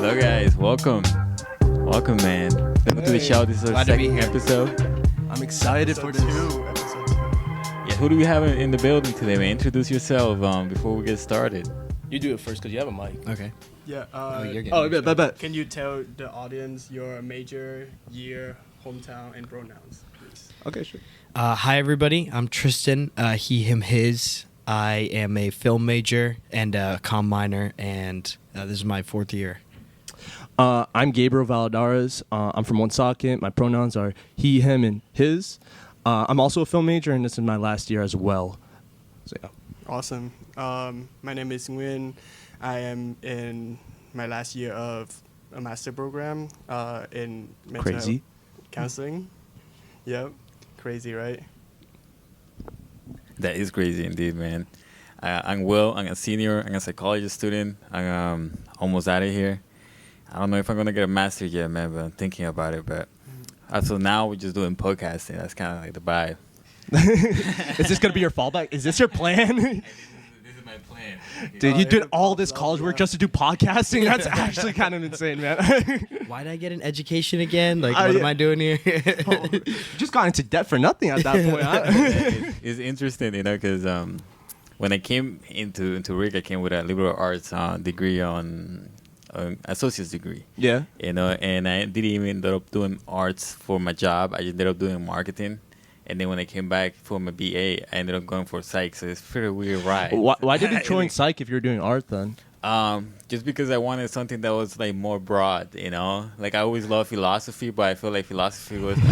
Hello guys, welcome, man. Welcome to the show. This is our second episode. I'm excited for this. Episode 2. Yeah, who do we have in the building today, man? Introduce yourself before we get started. You do it first because you have a mic. Okay. Yeah. Bet. Can you tell the audience your major, year, hometown, and pronouns, please? Okay, sure. Hi, everybody. I'm Tristan. He, him, his. I am a film major and a comm minor, and this is my fourth year. I'm Gabriel Valadares. I'm from Woonsocket. My pronouns are he, him, and his. I'm also a film major, and this is my last year as well. So, yeah. Awesome. My name is Nguyen. I am in my last year of a master program in mental health counseling. Yep. Crazy, right? That is crazy indeed, man. I'm Will. I'm a senior. I'm a psychology student. I'm almost out of here. I don't know if I'm going to get a master's yet, man, but I'm thinking about it. But so now we're just doing podcasting. That's kind of like the vibe. Is this going to be your fallback? Is this your plan? This is my plan. Dude, you did all this college work just to do podcasting? That's actually kind of insane, man. Why did I get an education again? Like, what am I doing here? You just got into debt for nothing at that point, huh? It's interesting, you know, because when I came into RIC, I came with a liberal arts degree on associate's degree. Yeah. You know, and I didn't even end up doing arts for my job. I just ended up doing marketing. And then when I came back for my BA, I ended up going for psych. So it's a pretty weird ride. Why did you join psych if you were doing art then? Just because I wanted something that was like more broad, you know. Like I always loved philosophy, but I feel like philosophy was. So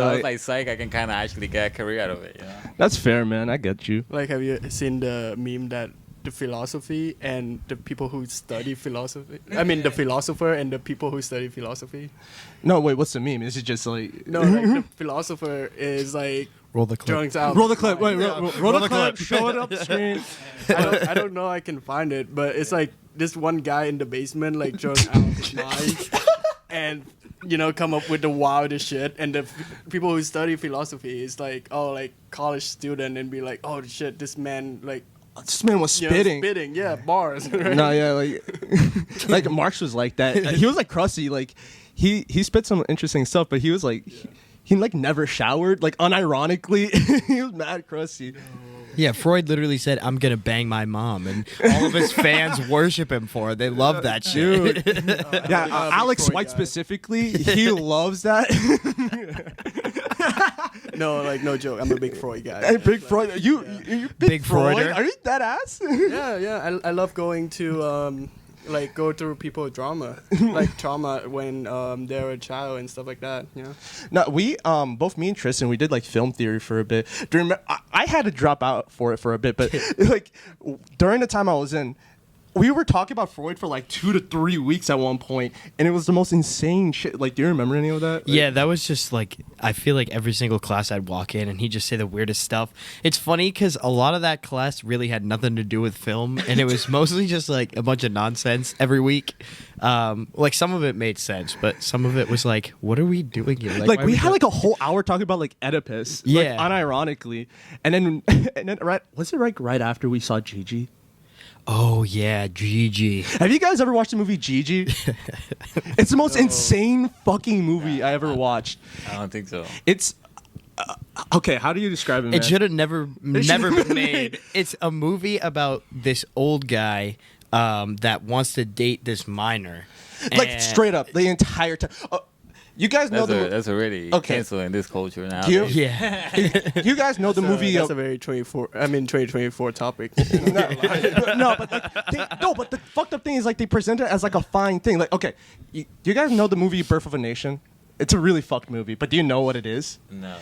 I was like psych. I can kind of actually get a career out of it. You know? That's fair, man. I get you. Like, have you seen the meme that the philosophy and the people who study philosophy? I mean, the philosopher and the people who study philosophy. No, wait. What's the meme? Is it just like No, like the philosopher is like Roll the clip. drunk out. roll the clip? Wait, Yeah. roll the clip. Show it up the screen. I don't know. I can find it, but it's like this one guy in the basement, like drunk out of his mind, and come up with the wildest shit. And the people who study philosophy is like, like college student, and be like, oh shit, this man like. This man was spitting. Yeah, bars. Right? No, yeah, like Marx was like that. He was like crusty. Like he spit some interesting stuff, but he was like he like never showered. Like unironically, he was mad crusty. Yeah, Freud literally said, "I'm gonna bang my mom," and all of his fans worship him for it. They love that shit. Alex White specifically, he loves that. No, like no joke. I'm a big Freud guy. Hey, big Freud, you big Freud? Freuder? Are you that ass? Yeah. I love going to go through people's trauma when they're a child and stuff like that. You know. No, we both me and Tristan, we did like film theory for a bit. I had to drop out for it for a bit, but like during the time I was in, we were talking about Freud for like 2 to 3 weeks at one point, and it was the most insane shit. Like, do you remember any of that? Yeah, that was just like, I feel like every single class I'd walk in and he'd just say the weirdest stuff. It's funny because a lot of that class really had nothing to do with film, and it was mostly just like a bunch of nonsense every week. Like some of it made sense, but some of it was like, what are we doing here? Like we had like a whole hour talking about like Oedipus, yeah, like, unironically, and then right after we saw Gigi. Oh yeah, Gigi. Have you guys ever watched the movie Gigi? It's the most insane fucking movie I ever watched. I don't think so. It's okay. How do you describe it, man? It should have never been made. It's a movie about this old guy that wants to date this minor. Like straight up the entire time. You guys know that's already canceled in this culture now. Yeah. You guys know the movie. That's a very 2024 topic. No, but the fucked up thing is like they present it as like a fine thing. Like, okay, you guys know the movie Birth of a Nation? It's a really fucked movie, but do you know what it is? No.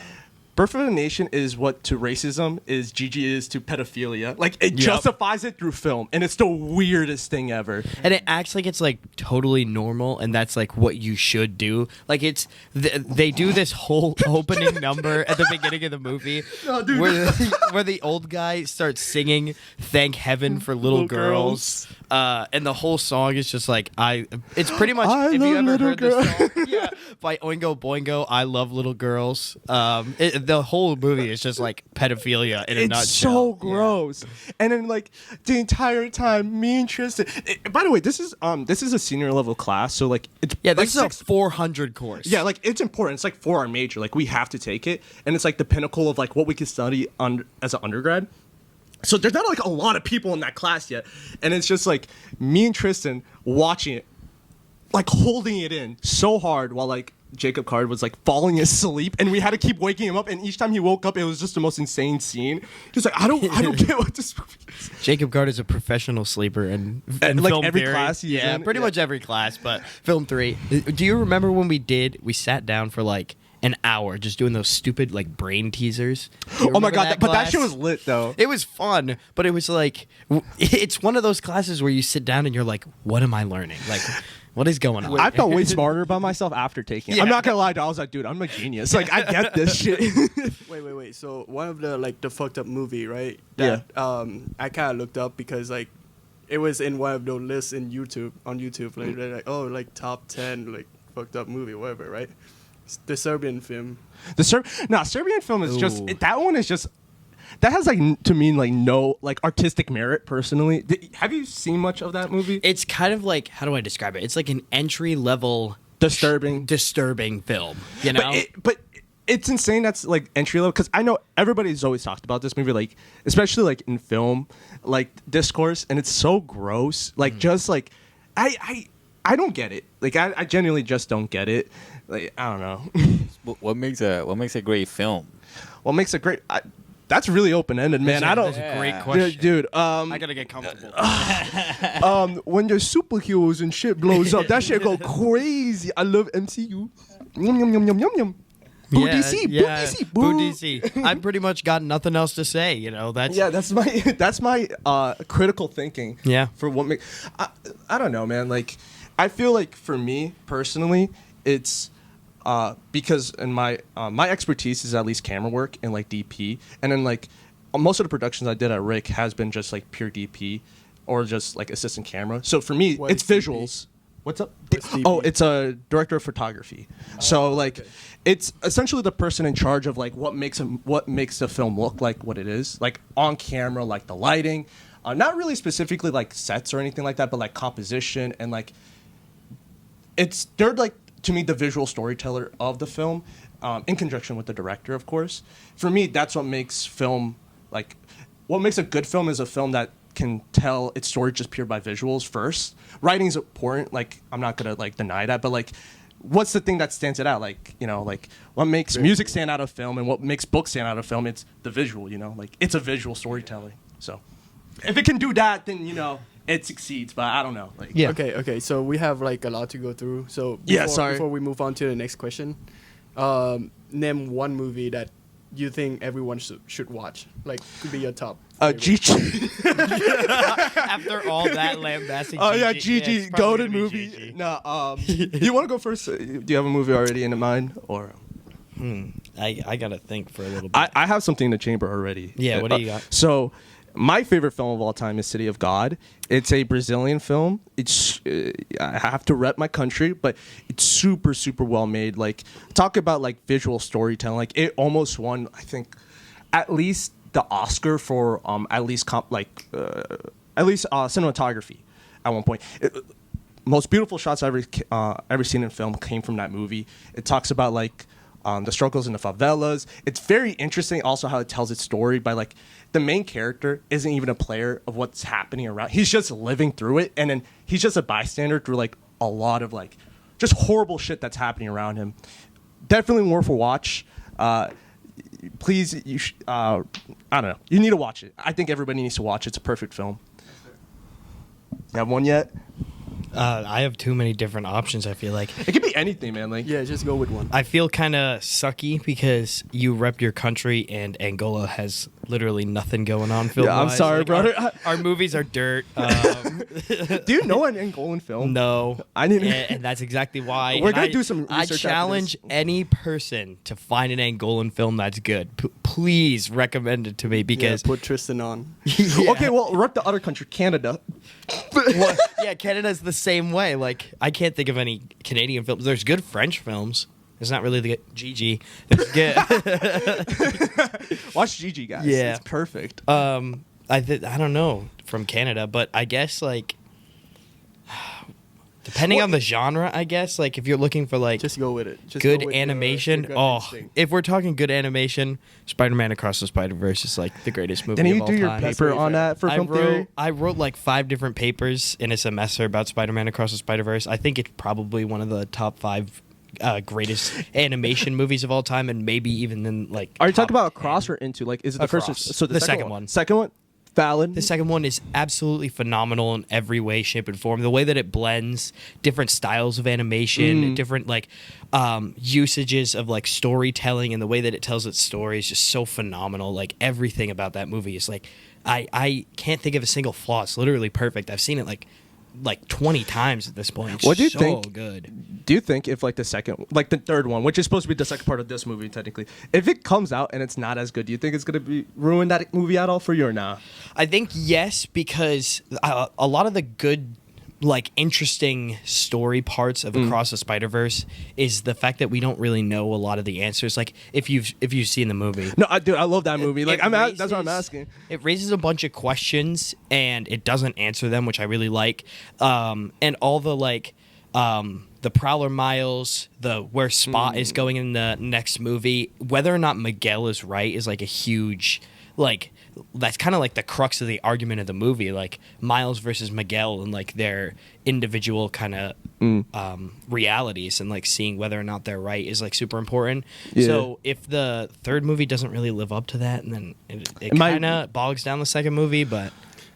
Birth of a Nation is what to racism is Gigi is to pedophilia. Like, it justifies it through film, and it's the weirdest thing ever. And it acts like it's like totally normal, and that's like what you should do. Like they do this whole opening number at the beginning of the movie where the old guy starts singing "Thank Heaven for Little Girls," and the whole song is just like it's pretty much if you ever heard the song. Yeah, by Oingo Boingo, I Love Little Girls. The whole movie is just like pedophilia in a It's nutshell. so gross. And then like the entire time, me and Tristan. By the way, this is a senior level class, so like it's Yeah, like this is a 400 course. Yeah, like it's important. It's like for our major, like we have to take it, and it's like the pinnacle of like what we can study as an undergrad. So there's not like a lot of people in that class yet, and it's just like me and Tristan watching it, like holding it in so hard while like Jacob Card was like falling asleep, and we had to keep waking him up. And each time he woke up, it was just the most insane scene. He's like, I don't get what this movie is. Jacob Gard is a professional sleeper in like film every theory. class he's Yeah, in. pretty Yeah. much every class, but film 3. Do you remember when we sat down for like an hour just doing those stupid like brain teasers? Do you Oh my remember god! But that class? shit was lit though. It was fun, but it was like it's one of those classes where you sit down and you're like, what am I learning? Like, what is going on? I felt way smarter about myself after taking it. Yeah. I'm not gonna lie, I was like, dude, I'm a genius. Like, I get this shit. Wait. So one of the like the fucked up movie, right? Yeah. I kind of looked up because like it was in one of those lists in YouTube like they're like, oh, like top 10 like fucked up movie, whatever, right? It's the Serbian film. Serbian film is just Ooh. that one is just that has like to me like no like artistic merit personally. Have you seen much of that movie? It's kind of like, how do I describe it? It's like an entry level Disturbing. film, you know? But it's insane that's like entry level because I know everybody's always talked about this movie, like especially like in film like discourse, and it's so gross. Like just like I don't get it. Like I genuinely just don't get it. Like I don't know. What makes a great film? What makes it great? That's really open ended, man. I don't. That's a great Yeah. question. Dude, I gotta get comfortable. when your superheroes and shit blows up, that shit go crazy. I love MCU. Yum yum yum yum yum yum. Boo DC, boo DC, boo. Boo DC. I've pretty much got nothing else to say. You know, that's Yeah, that's my critical thinking. Yeah. For what make I don't know, man. Like I feel like for me personally, it's because in my expertise is at least camera work and like DP, and then like most of the productions I did at RIC has been just like pure DP or just like assistant camera. So for me, What it's is DP? visuals. What's up? What's DP? Oh, it's a director of photography. So like, okay. it's essentially the person in charge of like what makes the film look like what it is, like on camera, like the lighting, not really specifically like sets or anything like that, but like composition and like they're like to me the visual storyteller of the film, in conjunction with the director, of course. For me, that's what makes film like what makes a good film is a film that can tell its story just pure by visuals first. Writing's important, like I'm not gonna like deny that, but like what's the thing that stands it out? Like, you know, like what makes music stand out of film and what makes books stand out of film, it's the visual, you know, like it's a visual storytelling. So if it can do that, then you know it succeeds, but I don't know. Like Yeah. Okay. So we have like a lot to go through. So Yeah, sorry. before we move on to the next question, name one movie that you think everyone should watch. Like could be your top. favorite. GG. After all that lambasting. Oh yeah, it's GG, probably golden gonna be movie. GG. No, do you want to go first? Do you have a movie already in mind, or I gotta think for a little bit. I have something in the chamber already. Yeah, what do you got? So, my favorite film of all time is City of God. It's a Brazilian film. It's I have to rep my country, but it's super super well made. Like talk about like visual storytelling. Like it almost won, I think, at least the Oscar for at least cinematography at one point. Most beautiful shots I've ever seen in film came from that movie. It talks about like the struggles in the favelas. It's very interesting also how it tells its story by like the main character isn't even a player of what's happening around. He's just living through it, and then he's just a bystander through like a lot of like just horrible shit that's happening around him. Definitely worth a watch. Please, I don't know. You need to watch it. I think everybody needs to watch it. It's a perfect film. You have one yet? I have too many different options, I feel like. It could be anything, man. Like Yeah, just go with one. I feel kind of sucky because you rep your country and Angola has literally nothing going on film. I'm sorry, brother. Our movies are dirt. do you know an Angolan film? No. I didn't. And that's exactly why. We're And gonna do some I research after challenge this. any person to find an Angolan film that's good. Please recommend it to me Yeah, because put Tristan on. Yeah. Okay, well, rep the other country, Canada. Well, yeah, Canada's the same way. Like, I can't think of any Canadian films. There's good French films. It's not really the GG. There's good. Watch Gigi, guys. Yeah. It's perfect. I don't know from Canada, but I guess like depending on the genre, I guess like if you're looking for like Just go with it. Just good go with animation. your gut Oh, instinct. if we're talking good animation, Spider-Man Across the Spider-Verse is like the greatest movie Didn't of you all do your time. paper very on fair. that for film theory? I wrote like 5 different papers in a semester about Spider-Man Across the Spider-Verse. I think it's probably one of the top 5 greatest animation movies of all time, and maybe even in like. Are you top talking about 10. across or into? Like, is it the first? Or, Across. so The second one. Second one, valid. The second one is absolutely phenomenal in every way, shape, and form. The way that it blends different styles of animation, different like usages of like storytelling, and the way that it tells its story is just so phenomenal. Like everything about that movie is like I can't think of a single flaw. It's literally perfect. I've seen it like 20 times at this point. It's What do you so think? good. Do you think if like the third one, which is supposed to be the second part of this movie technically, if it comes out and it's not as good, do you think it's gonna be ruin that movie at all for you or not? I think yes, because a lot of the good, like interesting story parts of Across the Spider-Verse is the fact that we don't really know a lot of the answers. Like if you've seen the movie, No, I love that movie. Like that's what I'm raises- asking. It raises a bunch of questions and it doesn't answer them, which I really like. And all the like. The Prowler Miles, the where Spot is going in the next movie, whether or not Miguel is right is like a huge, like that's kind of like the crux of the argument of the movie, like Miles versus Miguel and like their individual kind of realities, and like seeing whether or not they're right is like super important. Yeah. So if the third movie doesn't really live up to that, and then it might- kind of bogs down the second movie, but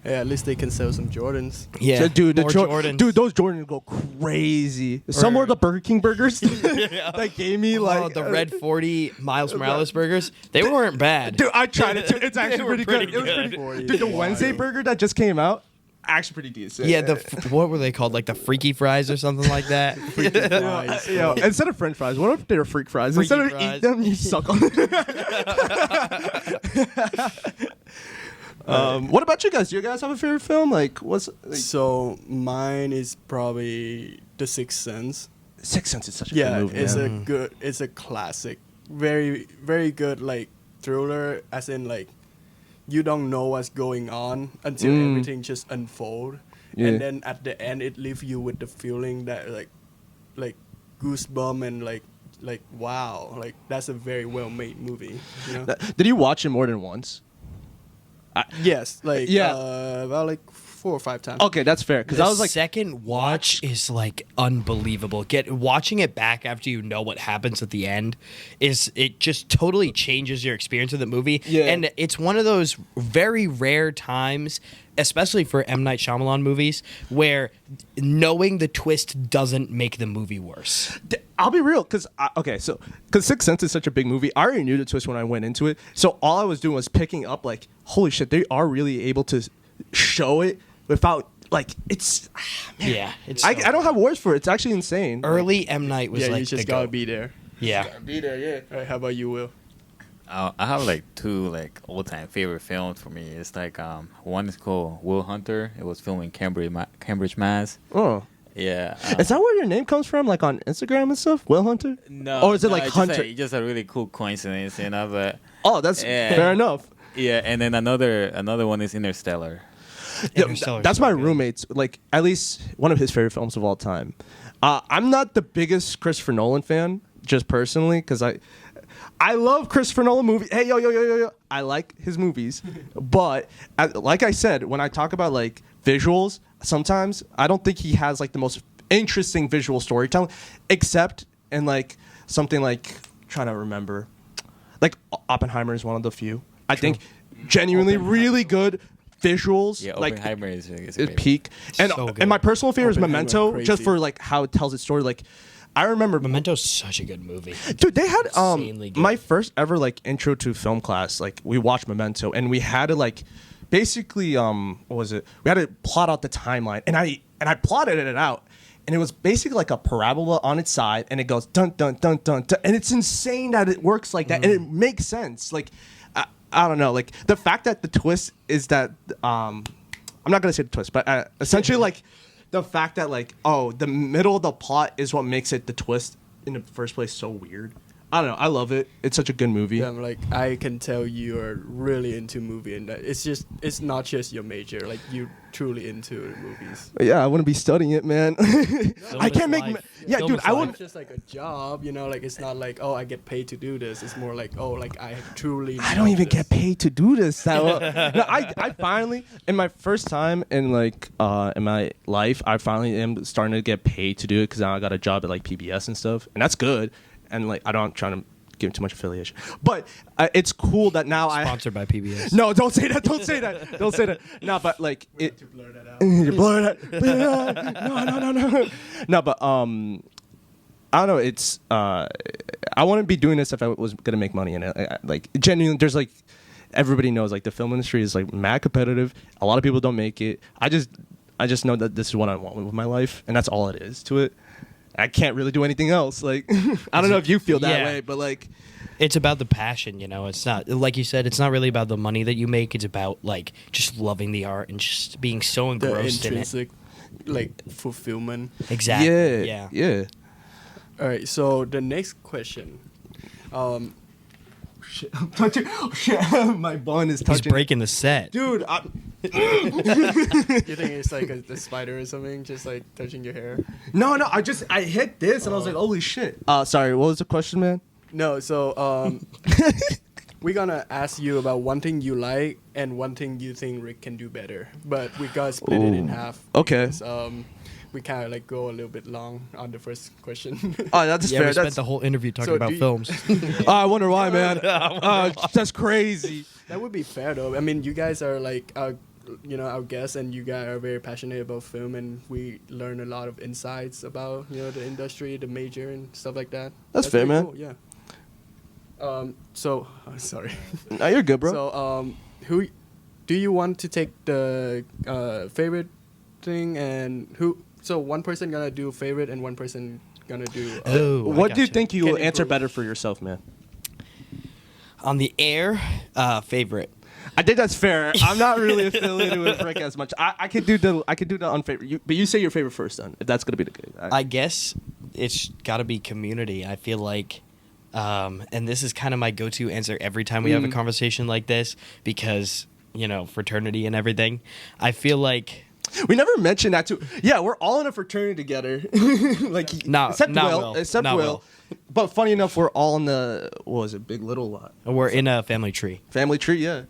Yeah, at least they can sell some Jordans. yeah, So, dude, more Jordans. dude, those Jordans go crazy. Some were the Burger King burgers that gave me like the red 40 Miles Morales burgers, they weren't bad. Dude, I tried it too. It's actually were pretty pretty good. It was good. pretty. Dude, the Wednesday burger that just came out, actually pretty decent. Yeah, what were they called? Like the freaky fries or something like that. Fries. Yo, instead of French fries, what if they're freak fries? Freaky Instead of fries. eat them, you suck on them. What about you guys? Do you guys have a favorite film? Like, what's like, So mine is probably The Sixth Sense. Sixth Sense is such a Yeah, good movie. it's man. it's a classic. Very, very good like thriller, as in like you don't know what's going on until everything just unfold. Yeah. And then at the end it leaves you with the feeling that like goosebump and like wow, like that's a very well made movie. You know? Did you watch it more than once? Yes, like Yeah. about like 4 or 5 times. Okay, that's fair. Because The I was like, second watch is like unbelievable. Watching it back after you know what happens at the end it just totally changes your experience of the movie. Yeah. And it's one of those very rare times, especially for M. Night Shyamalan movies, where knowing the twist doesn't make the movie worse. I'll be real, because Sixth Sense is such a big movie. I already knew the twist when I went into it, so all I was doing was picking up like, holy shit, they are really able to show it without like it's. Man. Yeah, it's I don't have words for it. It's actually insane. early M. Night was yeah, like you just the gotta goat. be there. Yeah. Be there, yeah. All right, how about you, Will? I have like 2 like all-time favorite films for me. It's like one is called Will Hunter. It was filmed in Cambridge, Mass. Oh, Yeah. is that where your name comes from? Like on Instagram and stuff, Will Hunter? No. Or is it no, like it's Hunter? It's just a really cool coincidence, you know. But Oh, that's Yeah. fair enough. yeah, and then another one is Interstellar. Yeah, Interstellar's that's so my good. roommate's, like, at least one of his favorite films of all time. I'm not the biggest Christopher Nolan fan, just personally, because I love Christopher Nolan movies. Hey, yo. I like his movies. But, like I said, when I talk about, like, visuals, sometimes I don't think he has, like, the most interesting visual storytelling, except in, like, something like, trying to remember, like, Oppenheimer is one of the few. I think genuinely really good visuals. Yeah, like, Oppenheimer is is great. peak. And So good. and my personal favorite is Oppenheimer, Memento, crazy. just for like how it tells its story. Like, I remember, Memento's such a good movie. dude, they had Insanely good. my first ever like intro to film class. Like, we watched Memento, and we had to like basically what was it? We had to plot out the timeline, and I plotted it out. And it was basically like a parabola on its side, and it goes dun dun dun dun dun, and it's insane that it works like that, and it makes sense. Like, I don't know, like the fact that the twist is that I'm not gonna say the twist, but essentially like the fact that like the middle of the plot is what makes it the twist in the first place so weird. I don't know. I love it. It's such a good movie. Yeah, like I can tell you are really into movie, and it's not just your major. Like you truly into the movies. Yeah, I want to be studying it, man. I can't make. Yeah, Film dude, is I life. want. It's just like a job, you know. Like it's not like I get paid to do this. It's more like like I truly. I don't love even this. get paid to do this. No, I finally, in my first time in like in my life, I finally am starting to get paid to do it because now I got a job at like PBS and stuff, and that's good. And like I'm trying to give too much affiliation, but it's cool that now Sponsored by PBS. No, don't say that. Don't say that. Don't say that. No, but like it. To blur that out. You blur that. No. No, but I don't know. It's I wouldn't be doing this if I was gonna make money in it. Like genuinely, there's like everybody knows like the film industry is like mad competitive. A lot of people don't make it. I just know that this is what I want with my life, and that's all it is to it. I can't really do anything else. Like I don't know if you feel that Yeah. way, but like It's about the passion, you know. It's not, like you said, it's not really about the money that you make. It's about like just loving the art and just being so The engrossed in it. intrinsic, like fulfillment. Exactly. yeah. All right. So the next question. Shit, I'm touching. Oh shit, my bun is He's touching. breaking the set. Dude, You think it's like a spider or something, just like touching your hair? no, I hit this and I was like, holy shit. Sorry, what was the question, man? No. So we're gonna ask you about one thing you like and one thing you think Rick can do better, but we gotta split it in Ooh. half. Okay. Because, we kind of like go a little bit long on the first question. Oh, that's Yeah, fair. we spent That's, the whole interview talking So about do you- films. I wonder why, man. That's crazy. That would be fair though. I mean, you guys are like our guests, and you guys are very passionate about film, and we learn a lot of insights about the industry, the major, and stuff like that. That's fair, very man. Cool, yeah. So sorry. No, you're good, bro. So who do you want to take the favorite thing, and who? So one person gonna do favorite, and one person gonna do. Oh, I what do you gotcha. think you Can will answer improve. better for yourself, man? On the air, favorite. I think that's fair. I'm not really affiliated with Rick as much. I could do the unfavorite. But you say your favorite first, then. If that's gonna be the good. I guess it's got to be community. I feel like, and this is kind of my go-to answer every time we have a conversation like this because fraternity and everything. I feel like. We never mentioned that too. Yeah, we're all in a fraternity together. Like Not except Will. Except Not Will. Will. But funny enough, we're all in the Big Little lot. We're in a family tree. Family tree, yeah.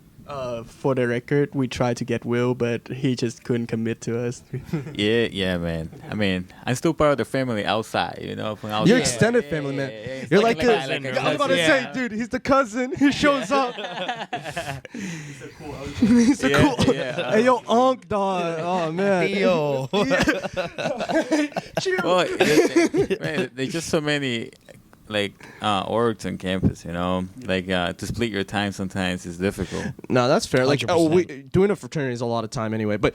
For the record, we tried to get Will, but he just couldn't commit to us. Yeah, man. I mean, I'm still part of the family outside, from outside. You're extended family, man. It's You're like, a I was cousin. about to say, dude, he's the cousin. He shows up. He's a Yeah, cool. yeah. Hey, yo, Unc, dog. Oh man. Theo. Well, man, there's just so many orgs on campus, Like to split your time sometimes is difficult. No, that's fair. Like, 100%. Doing a fraternity is a lot of time anyway. But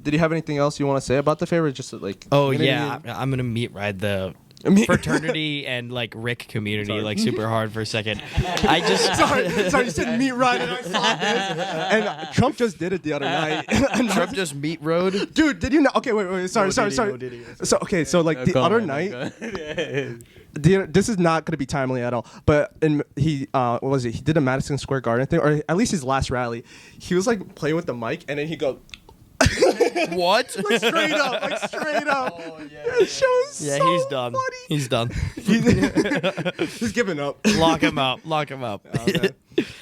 did you have anything else you want to say about the favorite? Just like. Oh yeah, I'm gonna meet ride the fraternity and Rick community super hard for a second. I just sorry, you said meat right, and I saw this. And Trump just did it the other night. Trump just meet road. Dude, did you know? Okay, wait. Sorry. No, did he? So the Go on, other man, night. go on. This is not going to be timely at all, but he what was it? He did a Madison Square Garden thing, or at least his last rally. He was playing with the mic, and then he go What? straight up. Oh, yeah. That show is Yeah, so he's done. funny. He's done. He's giving up. Lock him up. Lock him up.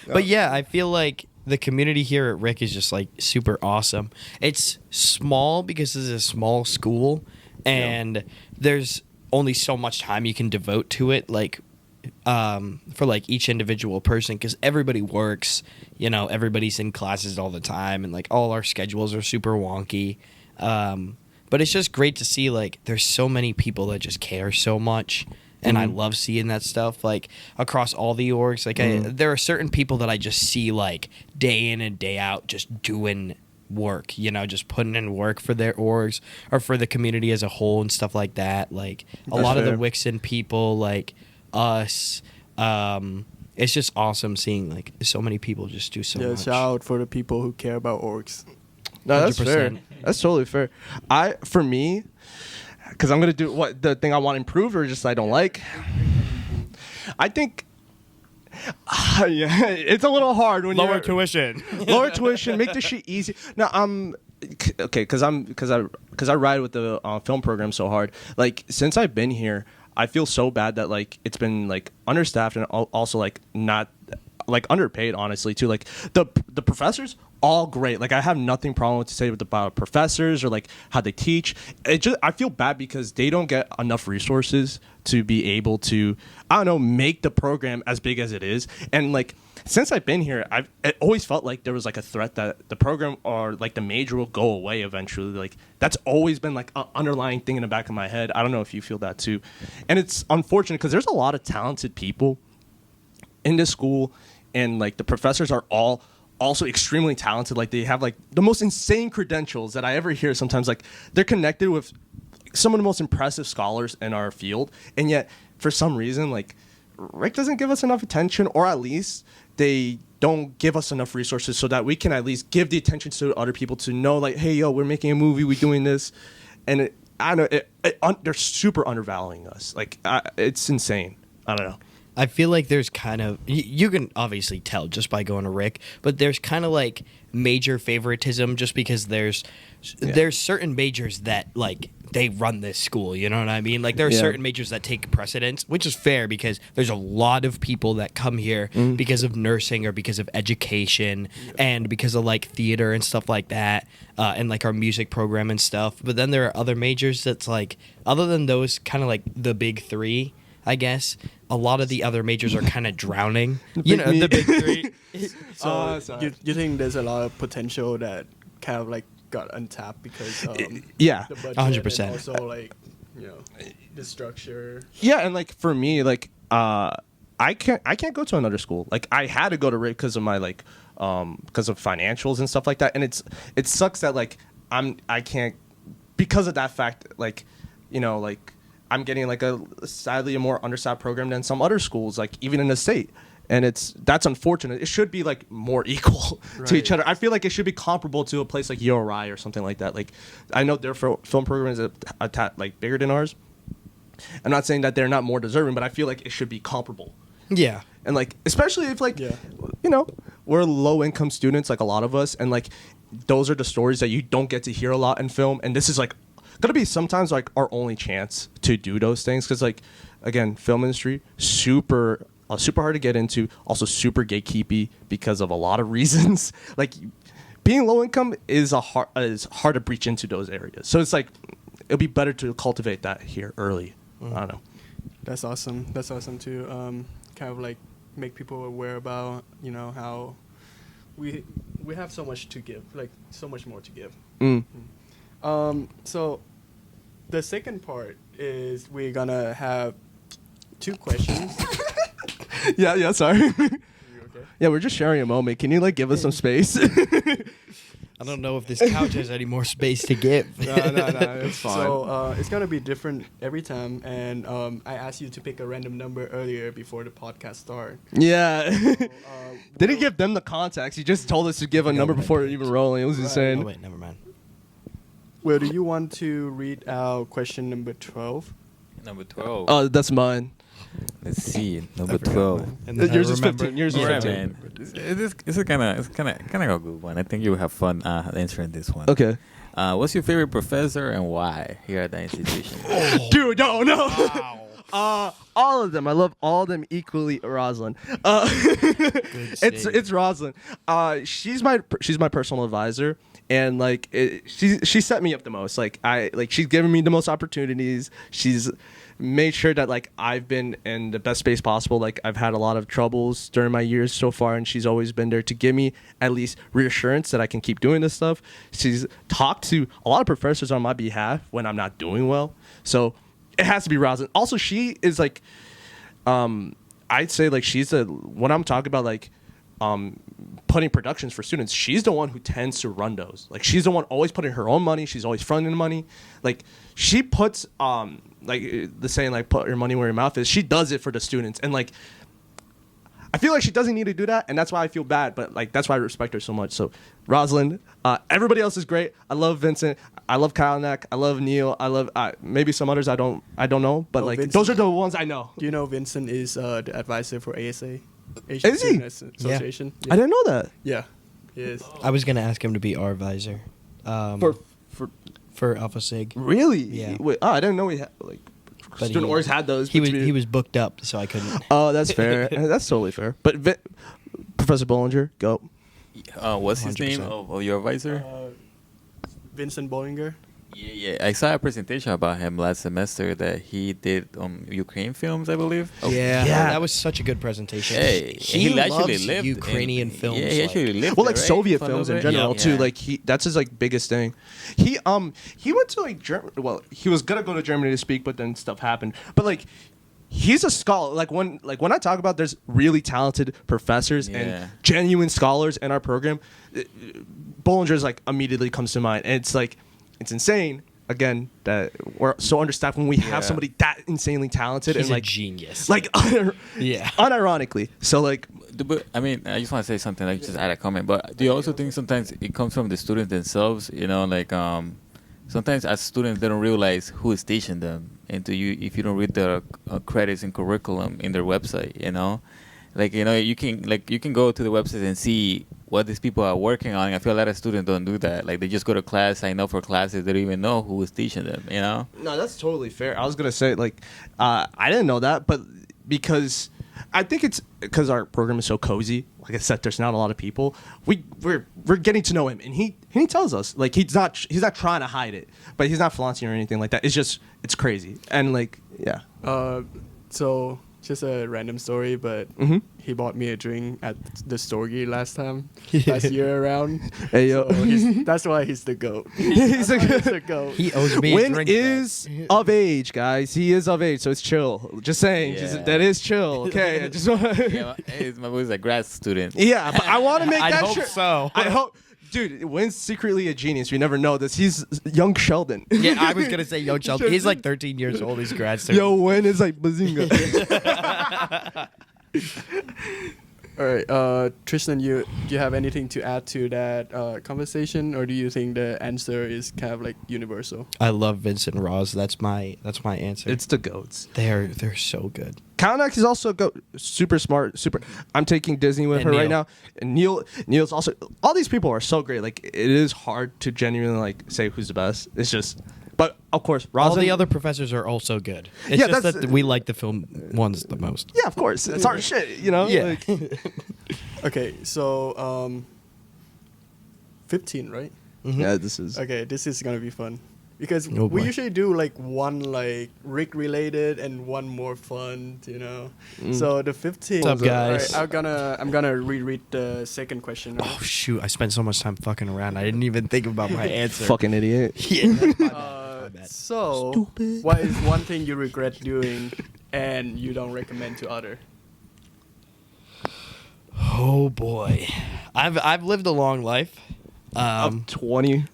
But yeah, I feel like the community here at RIC is just super awesome. It's small because this is a small school, and there's only so much time you can devote to it. For each individual person, because everybody works, everybody's in classes all the time, and all our schedules are super wonky. But it's just great to see there's so many people that just care so much, and I love seeing that stuff across all the orgs. There are certain people that I just see day in and day out just doing work, just putting in work for their orgs or for the community as a whole and stuff like that. A lot of the fair. Wixon people, us. It's just awesome seeing so many people just do so Yeah, much. shout out for the people who care about orgs. No, that's fair. 100%. That's totally fair. For me, because I'm gonna do what the thing I want to improve or just I don't like. I think, yeah, it's a little hard when Lower you're tuition. lower tuition, make this shit easy. No, okay, because I ride with the film program so hard. Like since I've been here, I feel so bad that like it's been like understaffed and also like not like underpaid, honestly, too. Like the professors, all great. Like I have nothing problem to say about professors or like how they teach. I feel bad because they don't get enough resources to be able to, I don't know, make the program as big as it is. And like since I've been here, it always felt like there was like a threat that the program or like the major will go away eventually. Like that's always been like an underlying thing in the back of my head. I don't know if you feel that too. And it's unfortunate because there's a lot of talented people in this school, and like the professors are all also extremely talented. Like they have like the most insane credentials that I ever hear. Sometimes like they're connected with some of the most impressive scholars in our field, and yet for some reason like RIC doesn't give us enough attention, or at least they don't give us enough resources so that we can at least give the attention to other people to know like, hey, yo, we're making a movie, we're doing this. And I don't know, they're super undervaluing us. Like it's insane. I don't know. I feel like there's kind of, you can obviously tell just by going to RIC, but there's kind of like major favoritism just because there's certain majors that like they run this school, you know what I mean? Like there are certain majors that take precedence, which is fair because there's a lot of people that come here because of nursing or because of education and because of like theater and stuff like that, and like our music program and stuff. But then there are other majors that's like, other than those kind of like the big three, I guess, a lot of the other majors are kind of drowning. You know, the big three. So you think there's a lot of potential that kind of like got untapped because the budget 100%. and also like, you know, the structure. Yeah, and like for me, like I can't go to another school. Like I had to go to RIC because of my like because of financials and stuff like that. And it sucks that like I can't, because of that fact, like, you know, like I'm getting like sadly a more understaffed program than some other schools, like even in the state. And that's unfortunate. It should be like more equal to each other. I feel like it should be comparable to a place like URI or something like that. Like I know their film program is like bigger than ours. I'm not saying that they're not more deserving, but I feel like it should be comparable. Yeah. And like especially if like you know, we're low income students, like a lot of us, and like those are the stories that you don't get to hear a lot in film. And this is like gonna be sometimes like our only chance to do those things, because like again, film industry super hard to get into, also super gatekeepy because of a lot of reasons. Like being low income is hard to breach into those areas. So it's like it'll be better to cultivate that here early. I don't know. That's awesome. That's awesome to kind of like make people aware about, you know, how we have so much to give, like so much more to give. So the second part is we're gonna have 2 questions. Yeah, sorry. You okay? Yeah, we're just sharing a moment. Can you like give us some space? I don't know if this couch has any more space to give. No, it's fine. So it's gonna be different every time, and I asked you to pick a random number earlier before the podcast started. Yeah. So, Didn't give them the context. You just told us to give a number before even rolling. It was insane. Oh, wait, never mind. Will, do you want to read out question number 12? Number 12. Oh, that's mine. Let's see. Number 12. And then Yours I is remembered- 15. Yours is All right, 15. man. It's a kind of a good one. I think you'll have fun answering this one. Okay. What's your favorite professor and why here at the institution? Dude, no. All of them. I love all of them equally. Rosalind. It's Rosalind. She's my personal advisor, and like she set me up the most. Like she's given me the most opportunities. She's made sure that like I've been in the best space possible. Like I've had a lot of troubles during my years so far, and she's always been there to give me at least reassurance that I can keep doing this stuff. She's talked to a lot of professors on my behalf when I'm not doing well. So it has to be Rosalind. Also, she is like, I'd say like she's when I'm talking about like putting productions for students, she's the one who tends to run those. Like she's the one always putting her own money. She's always fronting the money. Like she puts like the saying like put your money where your mouth is. She does it for the students, and like I feel like she doesn't need to do that, and that's why I feel bad. But like that's why I respect her so much. So Rosalind, everybody else is great. I love Vincent. I love Kyle Neck. I love Neil. I love maybe some others I don't know, but like Vincent. those are the ones I know. Do you know Vincent is the advisor for ASA? Is he? Student Association. I didn't know that. Yeah, he is. I was gonna ask him to be our advisor. For Alpha Sig. Really? Yeah. Wait, I didn't know we had like But student always had those. He was booked up, so I couldn't. Oh, that's fair. That's totally fair. But Professor Bollinger, go. What's his 100%. name of your advisor? Vincent Bollinger. Yeah. I saw a presentation about him last semester that he did Ukraine films, I believe. Yeah, Yeah. that was such a good presentation. Hey, he actually loves lived Ukrainian films. Yeah, he actually lived. Well, like there, right? Soviet For a films little in bit? general Yeah. too. Like that's his like biggest thing. He went to like Germany. Well, he was gonna go to Germany to speak, but then stuff happened. But like he's a scholar. Like when I talk about there's really talented professors Yeah. and genuine scholars in our program, Bollinger's like immediately comes to mind, and it's like it's insane. Again, that we're so understaffed when we have Yeah. somebody that insanely talented He's and a like genius. like Yeah. unironically. So like But I mean, I just want to say something. Like, just add a comment. But do you also think sometimes it comes from the students themselves? You know, like sometimes as students they don't realize who stationed them, and if you don't read the credits and curriculum in their website, you know, like you can go to the website and see what these people are working on. I feel a lot of students don't do that. Like they just go to class, sign up for classes, they don't even know who is teaching them. You know? No, that's totally fair. I was gonna say like I didn't know that, but because I think it's because our program is so cozy. Like I said, there's not a lot of people. We're getting to know him, and he tells us like he's not trying to hide it, but he's not flaunting or anything like that. It's crazy and like yeah. So just a random story, but Mhm. he bought me a drink at the Storgie last year around. Hey yo, So that's why he's the GOAT. he's He's a the GOAT. He owes me a Win drink. is of age, guys. He is of age, so it's chill. Just saying, Yeah. that is chill. Okay, I just Yeah, my boy's a grad student. yeah, but I want to make I'd that hope sure. so. I hope, dude. Win's secretly a genius. We never know this. He's young Sheldon. Yeah, I was gonna say young Sheldon. He's like 13 years old. He's a grad student. Yo, Win is like bazinga. All right, Tristan, do you have anything to add to that conversation, or do you think the answer is kind of like universal? I love Vincent Ross. That's my answer. It's the goats. they're so good. Kaunak is also super smart. I'm taking Disney with And her right Neil. now, and Neil's also. All these people are so great. Like it is hard to genuinely like say who's the best. It's just, but of course, All Rosin, the other professors are also good. It's Yeah, just that's- that we like the film ones the most. Yeah, of course, it's our shit. You know. Yeah. Like, Okay, so 15, right? yeah, this is. Okay, this is gonna be fun because Oh, we boy. usually do like one like RIC related and one more fun, you know. So the 15. What's up, guys? All right, I'm gonna reread the second question. Oh shoot! I spent so much time fucking around. I didn't even think about my answer. Fucking idiot. Yeah. That's my bad. My bad. So, Stupid. what is one thing you regret doing and you don't recommend to other? Oh boy, I've lived a long life. Of 20.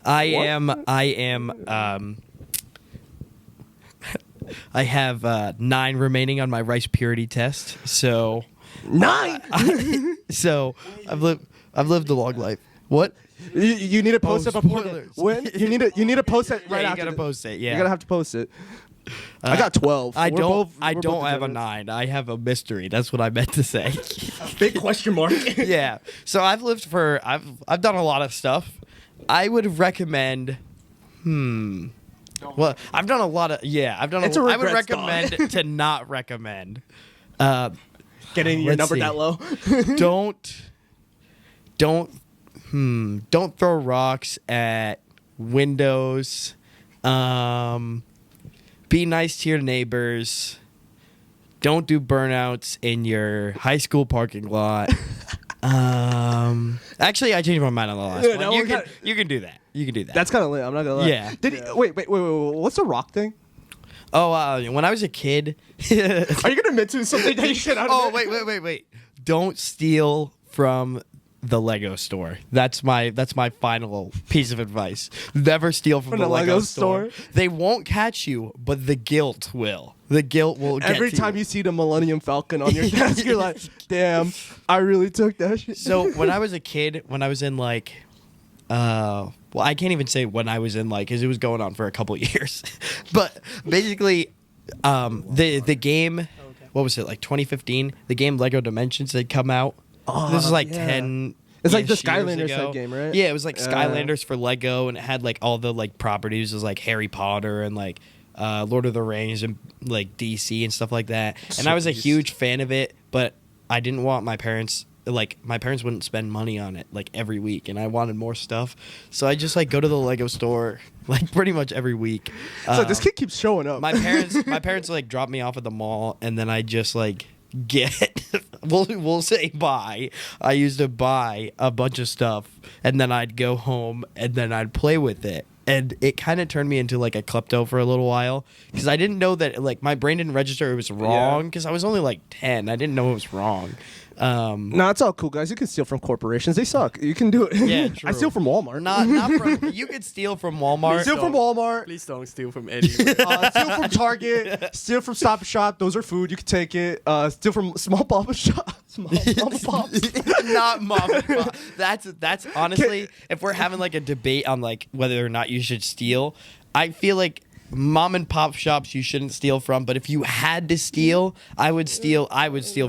I have 9 remaining on my rice purity test. So 9. so I've lived a long life. What? You need to post Oh, it before. spoilers. When you need to post it right Yeah, you after. gotta post it. Yeah, You're gonna have to post it. I got 12. I We're don't. both- I we're don't both have a degenerates. 9. I have a mystery. That's what I meant to say. Big question mark. Yeah. So I've done a lot of stuff. I would recommend. Well, I've done a lot of. Yeah, I've done. It's a I would regrets dog. recommend to not recommend. Getting your Let's number see. that low. Don't throw rocks at windows. Be nice to your neighbors. Don't do burnouts in your high school parking lot. Actually, I changed my mind on the last Yeah, one. that You one can, got- you can do that. You can do that. That's kind of lit. I'm not gonna lie. Yeah. Wait. What's the rock thing? When I was a kid. Are you gonna admit to something that you should? Oh, wait. Don't steal from the Lego store. That's my final piece of advice. Never steal from the Lego store. They won't catch you, but the guilt will. The guilt will get Every to time you see the Millennium Falcon on your desk, you're like, damn, I really took that shit. So when I was a kid, when I was in like, well, I can't even say when I was in like, because it was going on for a couple years. But basically, the game, what was it, like 2015? The game Lego Dimensions had come out. This is like 10. It's like the years Skylanders ago. type game, right? Yeah, it was like Skylanders for Lego, and it had like all the like properties. It was like Harry Potter and like Lord of the Rings and like DC and stuff like that. And I was a huge fan of it, but I didn't want my parents wouldn't spend money on it like every week, and I wanted more stuff. So I just like go to the Lego store like pretty much every week. So this kid keeps showing up. My parents like drop me off at the mall, and then I just like get we'll say buy. I used to buy a bunch of stuff, and then I'd go home, and then I'd play with it. And it kind of turned me into like a klepto for a little while, because I didn't know that, like, my brain didn't register it was wrong, because I was only like 10. I didn't know it was wrong. No, it's all cool, guys. You can steal from corporations. They suck. You can do it. Yeah, true. I steal from Walmart. Not from you could steal from Walmart. Steal from Walmart. Please don't steal from anywhere. Steal from Target. Steal from Stop and Shop. Those are food. You can take it. Steal from small pop shop. Small mom and pops. Not mom and pop. That's honestly, if we're having like a debate on like whether or not you should steal, I feel like mom and pop shops you shouldn't steal from, but if you had to steal, I would steal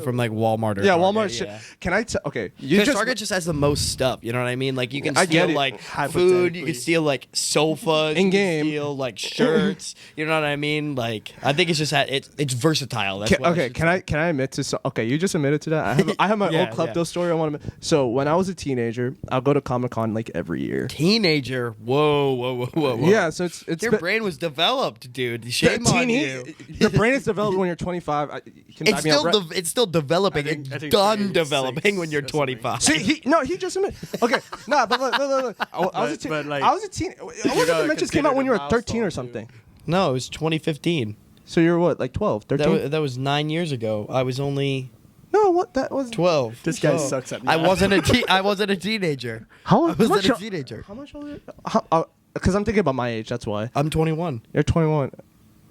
from like Walmart or Target, Walmart. yeah. Can I? Okay, Because Target just has the most stuff. You know what I mean? Like you can I steal get it. like food, Hypothetically. you can steal like sofas, In you game. can steal like shirts. You know what I mean? Like I think it's just it's versatile. That's what I should say. Can I admit to? Okay, you just admitted to that. I have my Yeah, own klepto story. I want to. So when I was a teenager, I'll go to Comic-Con like every year. Teenager? Whoa! Yeah, so it's Your brain was developed, dude. Shame on you. Your brain is developed when you're 25. You can buy me a It's still developing. I think It's 36 done developing when you're or something. 25. See, he just admitted. Okay, nah, but look. I was a teen. but, like, I was a teen. What gotta Dimensions came out when you were consider the 13 or milestone, something? No, it was 2015. So you were what, like 12, 13? That was 9 years ago. I was only No, what that was. 12. This guy 12. sucks at I math. wasn't a teenager. How I wasn't much a teenager. How much older? Because I'm thinking about my age. That's why. I'm 21. You're 21.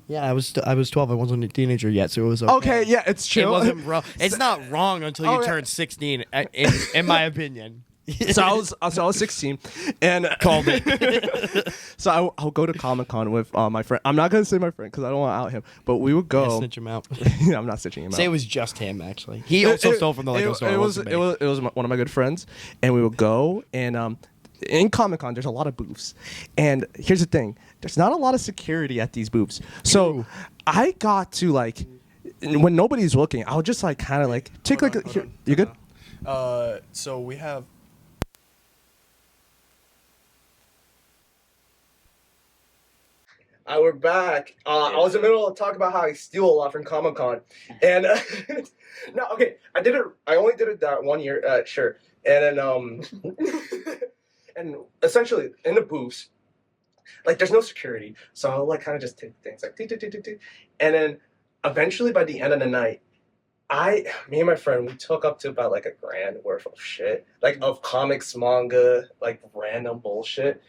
Yeah, I was 12. I wasn't a teenager yet, so it was okay. Okay, yeah, it's It chill. wasn't wrong. It's not wrong until you Oh, yeah. turn 16, in my opinion. So I was 16, and Called it. so I'll go to Comic-Con with my friend. I'm not gonna say my friend because I don't want to out him, but we would Yeah, go. snitch him out. I'm not stitching him Say it out. was just him, actually. He also stole from the Lego store. It was one of my good friends, and we would go and in Comic-Con there's a lot of booths, and here's the thing: there's not a lot of security at these booths. So I got to like when nobody's looking, I'll just like kind of like take Hold like on, here, hold on, you good? hold on. So we have. We're back. I was in the middle of talking about how I steal a lot from Comic Con, and no, okay, I did it. I only did it that 1 year, sure. And then and essentially in the booths, like there's no security, so I'll like kind of just take things like and then eventually by the end of the night, me and my friend, we took up to about like $1,000 worth of shit, like of comics, manga, like random bullshit.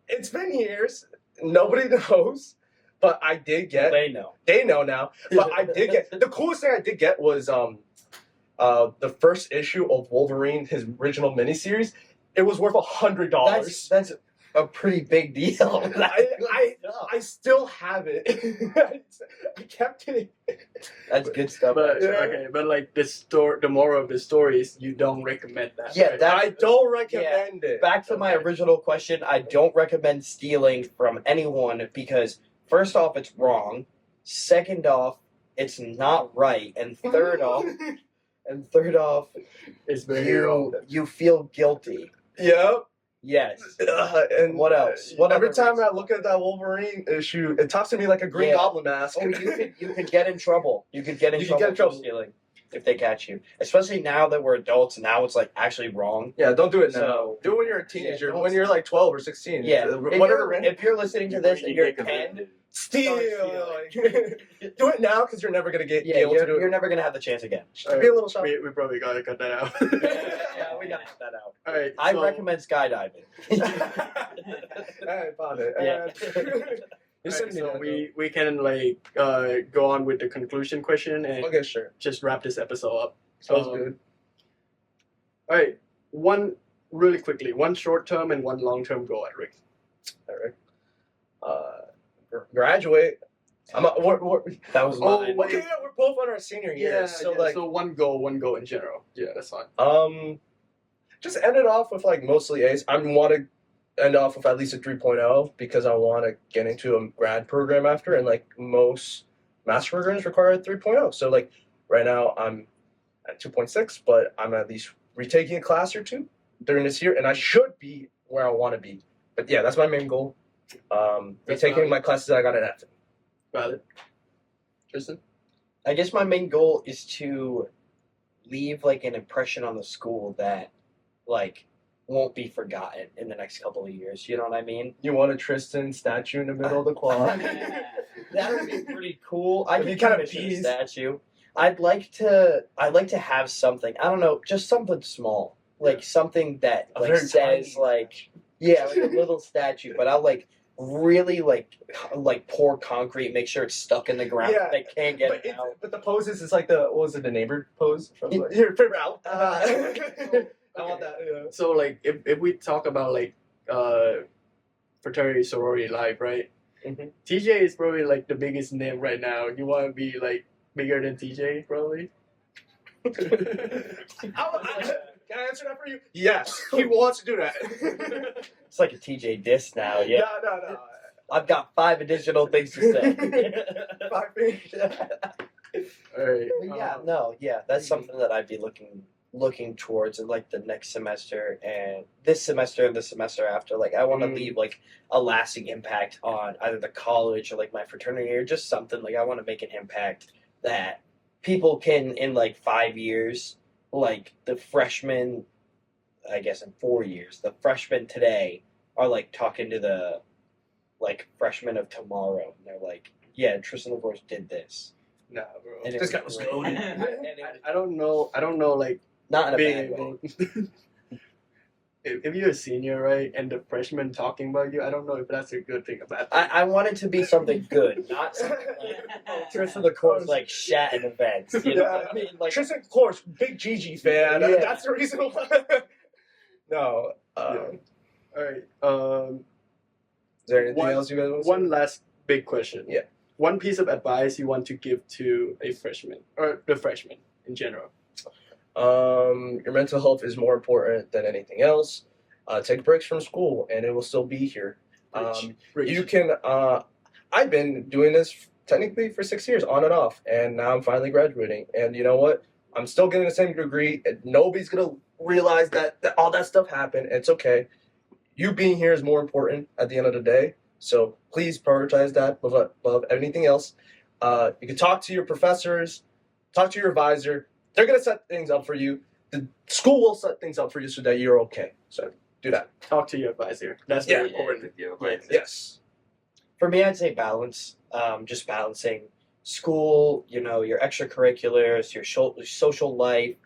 It's been years. Nobody knows, but I did get. They know. They know now, but I did get. The coolest thing I did get was the first issue of Wolverine, his original miniseries. It was worth $100. That's a pretty big deal. I still have it. I kept it. That's good stuff. But Yeah. okay, but like the moral of the story is you don't recommend that. Yeah, right? that- I don't recommend it. Back to my original question, I don't recommend stealing from anyone because first off, it's wrong. Second off, it's not right. And third off, It's very wrong. you feel guilty. Yep. Yes. And What else? What every other time reasons? I look at that Wolverine issue, it talks to me like a Green Yeah. Goblin mask. Oh, you could get in trouble. You could get in You could trouble get in for trouble. stealing. if they catch you. Especially now that we're adults, now it's like actually wrong. Yeah, don't do it now. So- do it when you're a teenager. don't- when you're like 12 or 16. Yeah, if you're listening to this and you're 10, steal. Do it now because you're never gonna be yeah, able to do you're it. never gonna have the chance again. Be a little shy. We probably gotta cut that out. Yeah, we gotta cut that out. All right. I so- recommend skydiving. I found it. Yeah. You Alright, sent me so that, we can like go on with the conclusion question and though. Okay, sure. just wrap this episode up. Sounds good. All right, one really quickly, one short term and one long term goal at RIC. Alright. Graduate. That was mine. Okay, yeah, we're both on our senior year. So like, so one goal in general. Yeah, that's fine. just end it off with like mostly A's. I want to end off with at least a 3.0 because I want to get into a grad program after, and like most master programs require a 3.0. So like right now I'm at 2.6, but I'm at least retaking a class or two during this year, and I should be where I want to be. But yeah, that's my main goal. Retaking my classes I got an F. Valid. Tristan? I guess my main goal is to leave like an impression on the school that like won't be forgotten in the next couple of years. You know what I mean? You want a Tristan statue in the middle of the quad? That would be pretty cool. I If you could kind of commission a tease. statue. I'd like to have something. I don't know, just something small, like something that A like very says tiny like like a little statue. But I'll like really like pour concrete, make sure it's stuck in the ground. Yeah, They can't get it out. but the poses is like what was it, the neighbor pose? From, like, here, figure out. I want that. Yeah. So like if we talk about like fraternity sorority life, right? Mhm. TJ is probably like the biggest name right now. You want to be like bigger than TJ, probably. Can I answer that for you? Yes, he wants to do that. It's like a TJ diss now. Yeah, No. I've got 5 additional things to say. 5 fingers. All right. That's something that I'd be looking towards in like the next semester and this semester and the semester after. Like I want to leave like a lasting impact on either the college or like my fraternity or just something. Like I want to make an impact that people can in like 5 years, like the freshmen, I guess in 4 years, the freshmen today are like talking to the like freshmen of tomorrow, and they're like, "Yeah, Tristan LaForce did this." Nah, bro. And it This guy was was great. goated. And it was I don't know, like not in a being bad way. if you're a senior, right, and the freshmen talking about you, I don't know if that's a good thing or bad. I want it to be something good, not something like Tristan LaForce like shat in events. You know what I mean? Like Tristan, of course, big Gigi fan. Yeah. That's the reason why. No. All right. Is there anything else you guys want to say? One last big question. Yeah. One piece of advice you want to give to a freshman or the freshman in general. Your mental health is more important than anything else. Take breaks from school, and it will still be here. Rich. You can. I've been doing this technically for 6 years, on and off, and now I'm finally graduating. And you know what? I'm still getting the same degree, and nobody's gonna realize that all that stuff happened. It's okay. You being here is more important at the end of the day. So please prioritize that above anything else. You can talk to your professors, talk to your advisor. They're gonna set things up for you. The school will set things up for you so that you're okay. So do that. Talk to your advisor. That's Yeah. very important. Yes. for me, I'd say balance. Just balancing school, your extracurriculars, your social life,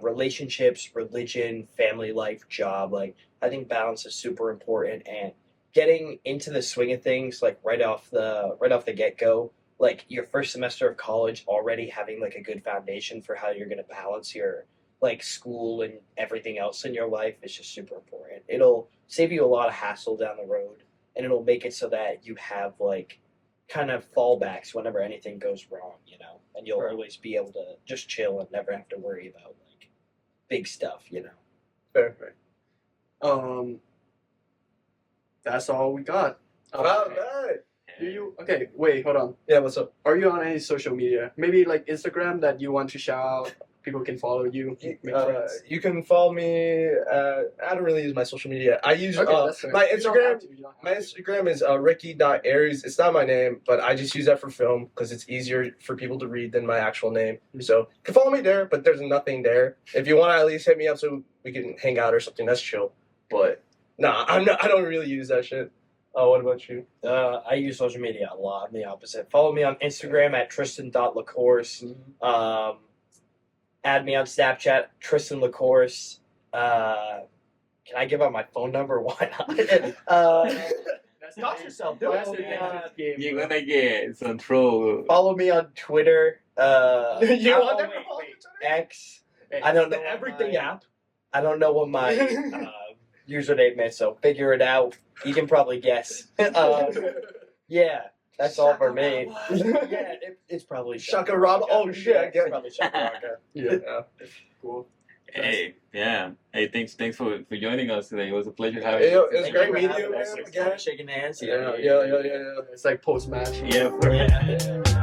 relationships, religion, family life, job. Like I think balance is super important, and getting into the swing of things like right off the get go. Like your first semester of college, already having like a good foundation for how you're going to balance your like school and everything else in your life is just super important. It'll save you a lot of hassle down the road, and it'll make it so that you have like kind of fallbacks whenever anything goes wrong, and you'll always be able to just chill and never have to worry about like big stuff, Fair. That's all we got. Wow, nice. Do you? Okay, wait, hold on. Yeah, what's up? Are you on any social media? Maybe like Instagram that you want to shout out? people can follow you, make friends? You can follow me. I don't really use my social media. I use That's fair. my You don't Instagram. have to, you don't have My to. Instagram is ricky.aries. It's not my name, but I just use that for film because it's easier for people to read than my actual name. So you can follow me there, but there's nothing there. If you want to at least hit me up so we can hang out or something, that's chill. But nah, I don't really use that shit. What about you? I use social media a lot. I'm the opposite. Follow me on Instagram at Tristan.Lacourse. Add me on Snapchat, Tristan Lacourse. Can I give out my phone number? Why not? Talk yourself. That's Follow the me on- game. You're gonna get some troll. Follow me on Twitter. You want them to wait, follow wait. you on X. I don't know The what everything my- app. I don't know what my username is, so figure it out. You can probably guess. Yeah, that's all for me. Yeah, it's probably Shaka Raba. Oh shit! I It's get probably Shaka Raka. Yeah. Cool. Hey, yeah. Hey, thanks for joining us today. It was a pleasure having Hey, you. yo, it was Thank great you for meeting having you, us. man. It's Again. fun shaking hands. Yeah. It's like post match. Yeah. Yeah.